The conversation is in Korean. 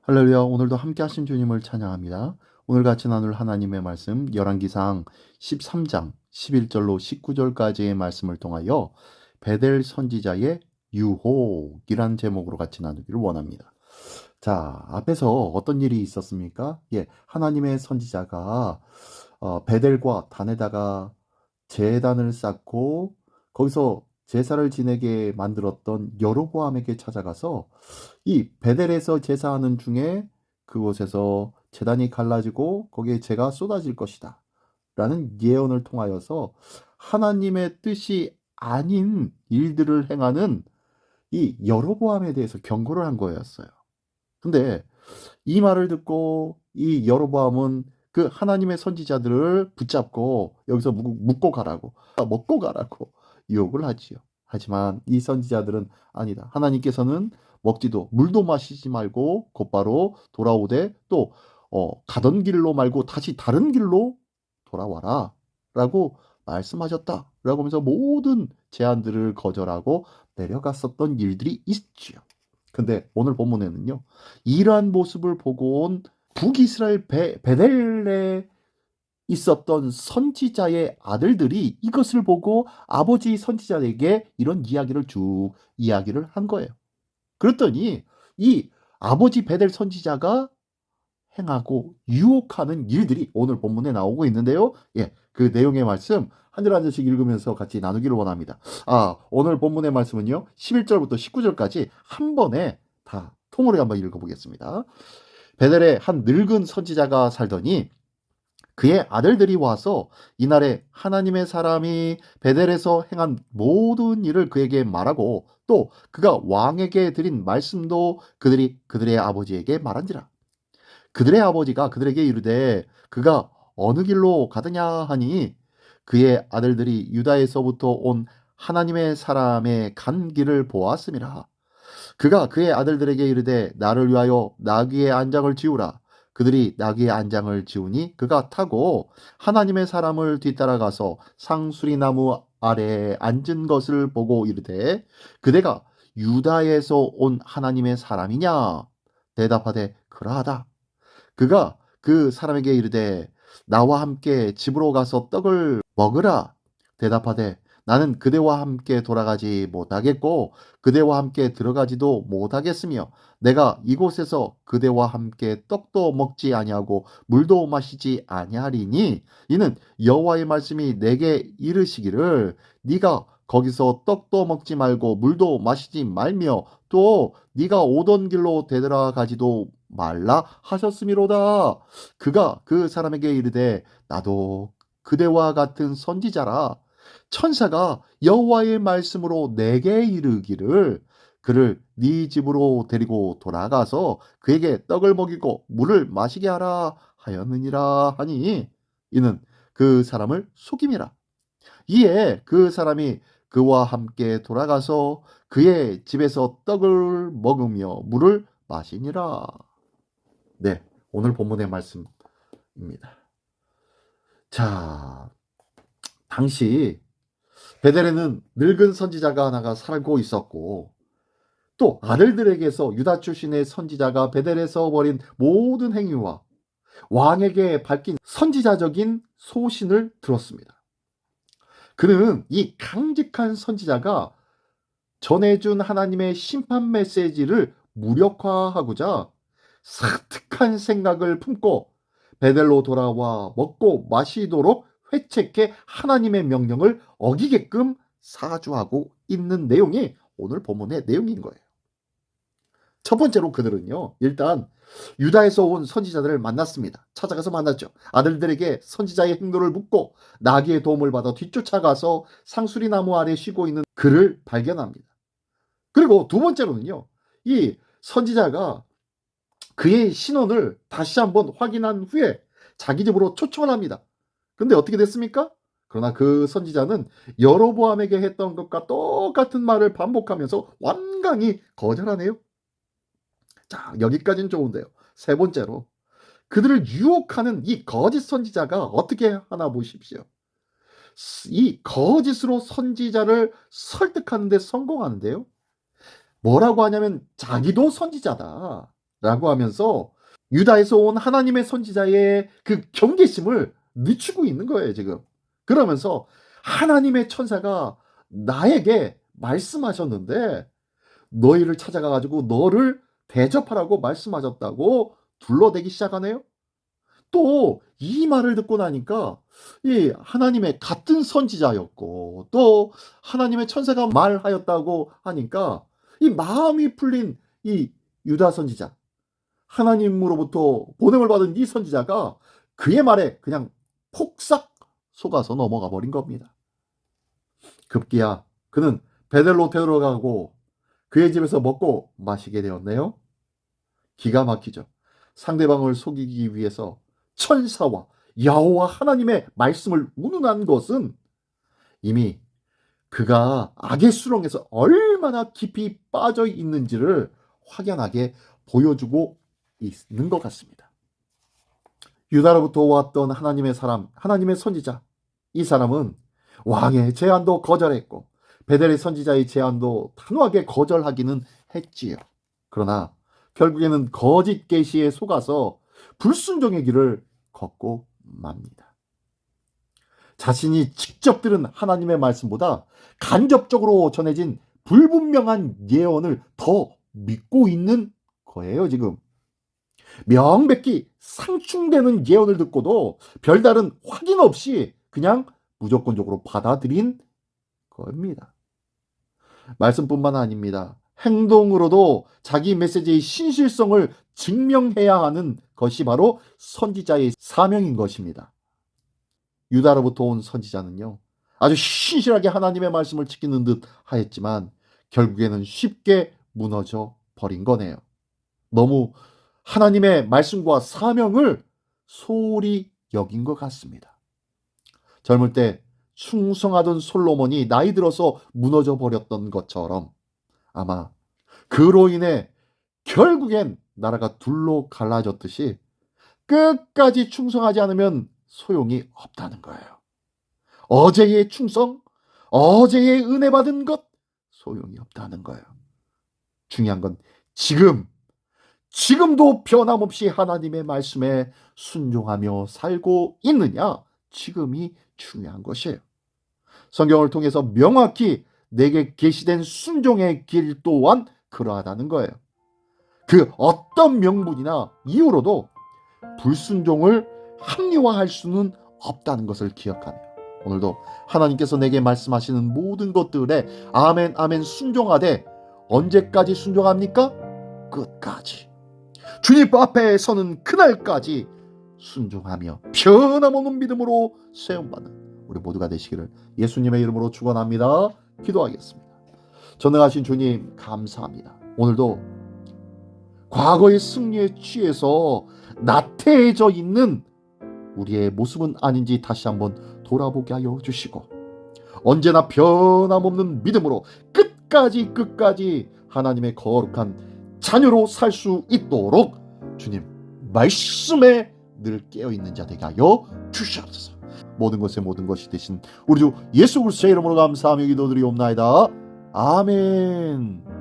할렐루야. 오늘도 함께 하신 주님을 찬양합니다. 오늘 같이 나눌 하나님의 말씀 열왕기상 13장 11절로 19절까지의 말씀을 통하여 베델 선지자의 유혹이란 제목으로 같이 나누기를 원합니다. 자, 앞에서 어떤 일이 있었습니까? 하나님의 선지자가 베델과 단에다가 제단을 쌓고 거기서 제사를 지내게 만들었던 여로보암에게 찾아가서 이 베델에서 제사하는 중에 그곳에서 제단이 갈라지고 거기에 재가 쏟아질 것이다 라는 예언을 통하여서 하나님의 뜻이 아닌 일들을 행하는 이 여로보암에 대해서 경고를 한 거였어요. 근데 이 말을 듣고 이 여로보암은 그 하나님의 선지자들을 붙잡고 여기서 묻고 가라고, 먹고 가라고 유혹을 하지요. 하지만 이 선지자들은 아니다. 하나님께서는 먹지도 물도 마시지 말고 곧바로 돌아오되 또 가던 길로 말고 다시 다른 길로 돌아와라 라고 말씀하셨다 라고 하면서 모든 제안들을 거절하고 내려갔었던 일들이 있지요. 근데 오늘 본문에는요, 이러한 모습을 보고 온 북이스라엘 베델레 있었던 선지자의 아들들이 이것을 보고 아버지 선지자에게 이런 이야기를 쭉 이야기를 한 거예요. 그랬더니 이 아버지 베델 선지자가 행하고 유혹하는 일들이 오늘 본문에 나오고 있는데요. 그 내용의 말씀 한 절 한 절씩 읽으면서 같이 나누기를 원합니다. 오늘 본문의 말씀은요. 11절부터 19절까지 한 번에 다 통으로 한번 읽어보겠습니다. 베델에 한 늙은 선지자가 살더니 그의 아들들이 와서 이날에 하나님의 사람이 베델에서 행한 모든 일을 그에게 말하고 또 그가 왕에게 드린 말씀도 그들의 아버지에게 말한지라. 그들의 아버지가 그들에게 이르되 그가 어느 길로 가느냐 하니 그의 아들들이 유다에서부터 온 하나님의 사람의 간 길을 보았음이라. 그가 그의 아들들에게 이르되 나를 위하여 나귀의 안장을 지우라. 그들이 나귀의 안장을 지우니 그가 타고 하나님의 사람을 뒤따라가서 상수리 나무 아래에 앉은 것을 보고 이르되 그대가 유다에서 온 하나님의 사람이냐? 대답하되 그러하다. 그가 그 사람에게 이르되 나와 함께 집으로 가서 떡을 먹으라. 대답하되 나는 그대와 함께 돌아가지 못하겠고 그대와 함께 들어가지도 못하겠으며 내가 이곳에서 그대와 함께 떡도 먹지 아니하고 물도 마시지 아니하리니 이는 여호와의 말씀이 내게 이르시기를 네가 거기서 떡도 먹지 말고 물도 마시지 말며 또 네가 오던 길로 되돌아가지도 말라 하셨음이로다. 그가 그 사람에게 이르되 나도 그대와 같은 선지자라. 천사가 여호와의 말씀으로 내게 이르기를 그를 네 집으로 데리고 돌아가서 그에게 떡을 먹이고 물을 마시게 하라 하였느니라 하니 이는 그 사람을 속임이라. 이에 그 사람이 그와 함께 돌아가서 그의 집에서 떡을 먹으며 물을 마시니라. 네, 오늘 본문의 말씀입니다. 자, 당시 베델에는 늙은 선지자가 하나가 살고 있었고 또 아들들에게서 유다 출신의 선지자가 베델에서 벌인 모든 행위와 왕에게 밝힌 선지자적인 소신을 들었습니다. 그는 이 강직한 선지자가 전해준 하나님의 심판 메시지를 무력화하고자 사특한 생각을 품고 베델로 돌아와 먹고 마시도록 회책해 하나님의 명령을 어기게끔 사주하고 있는 내용이 오늘 본문의 내용인 거예요. 첫 번째로 그들은요, 일단 유다에서 온 선지자들을 만났습니다. 찾아가서 만났죠. 아들들에게 선지자의 행로를 묻고 나귀의 도움을 받아 뒤쫓아가서 상수리 나무 아래 쉬고 있는 그를 발견합니다. 그리고 두 번째로는요, 이 선지자가 그의 신원을 다시 한번 확인한 후에 자기 집으로 초청을 합니다. 근데 어떻게 됐습니까? 그러나 그 선지자는 여로보암에게 했던 것과 똑같은 말을 반복하면서 완강히 거절하네요. 자, 여기까지는 좋은데요. 세 번째로 그들을 유혹하는 이 거짓 선지자가 어떻게 하나 보십시오. 이 거짓으로 선지자를 설득하는 데 성공하는데요. 뭐라고 하냐면 자기도 선지자다. 라고 하면서 유다에서 온 하나님의 선지자의 그 경계심을 늦추고 있는 거예요, 지금. 그러면서 하나님의 천사가 나에게 말씀하셨는데 너희를 찾아가 가지고 너를 대접하라고 말씀하셨다고 둘러대기 시작하네요. 또 이 말을 듣고 나니까 이 하나님의 같은 선지자였고 또 하나님의 천사가 말하였다고 하니까 이 마음이 풀린 이 유다 선지자, 하나님으로부터 보냄을 받은 이 선지자가 그의 말에 그냥 폭삭 속아서 넘어가 버린 겁니다. 급기야 그는 베델로 데려가고 그의 집에서 먹고 마시게 되었네요. 기가 막히죠. 상대방을 속이기 위해서 천사와 여호와 하나님의 말씀을 운운한 것은 이미 그가 악의 수렁에서 얼마나 깊이 빠져 있는지를 확연하게 보여주고 있는 것 같습니다. 유다로부터 왔던 하나님의 사람, 하나님의 선지자, 이 사람은 왕의 제안도 거절했고 베델의 선지자의 제안도 단호하게 거절하기는 했지요. 그러나 결국에는 거짓 계시에 속아서 불순종의 길을 걷고 맙니다. 자신이 직접 들은 하나님의 말씀보다 간접적으로 전해진 불분명한 예언을 더 믿고 있는 거예요, 지금. 명백히 상충되는 예언을 듣고도 별다른 확인 없이 그냥 무조건적으로 받아들인 겁니다. 말씀뿐만 아닙니다. 행동으로도 자기 메시지의 신실성을 증명해야 하는 것이 바로 선지자의 사명인 것입니다. 유다로부터 온 선지자는요, 아주 신실하게 하나님의 말씀을 지키는 듯 하였지만 결국에는 쉽게 무너져 버린 거네요. 너무 하나님의 말씀과 사명을 소홀히 여긴 것 같습니다. 젊을 때 충성하던 솔로몬이 나이 들어서 무너져 버렸던 것처럼 아마 그로 인해 결국엔 나라가 둘로 갈라졌듯이 끝까지 충성하지 않으면 소용이 없다는 거예요. 어제의 충성, 어제의 은혜 받은 것 소용이 없다는 거예요. 중요한 건 지금도 변함없이 하나님의 말씀에 순종하며 살고 있느냐, 지금이 중요한 것이에요. 성경을 통해서 명확히 내게 계시된 순종의 길 또한 그러하다는 거예요. 그 어떤 명분이나 이유로도 불순종을 합리화할 수는 없다는 것을 기억하며 오늘도 하나님께서 내게 말씀하시는 모든 것들에 아멘 아멘 순종하되 언제까지 순종합니까? 끝까지. 주님 앞에 서는 그날까지 순종하며 변함없는 믿음으로 세움받는 우리 모두가 되시기를 예수님의 이름으로 축원합니다. 기도하겠습니다. 전능하신 주님 감사합니다. 오늘도 과거의 승리에 취해서 나태해져 있는 우리의 모습은 아닌지 다시 한번 돌아보게 하여 주시고 언제나 변함없는 믿음으로 끝까지 하나님의 거룩한 자녀로 살 수 있도록 주님 말씀에 늘 깨어있는 자 되게 하여 주시옵소서. 모든 것에 모든 것이 되신 우리 주 예수 그리스도의 이름으로 감사하며 기도드리옵나이다. 아멘.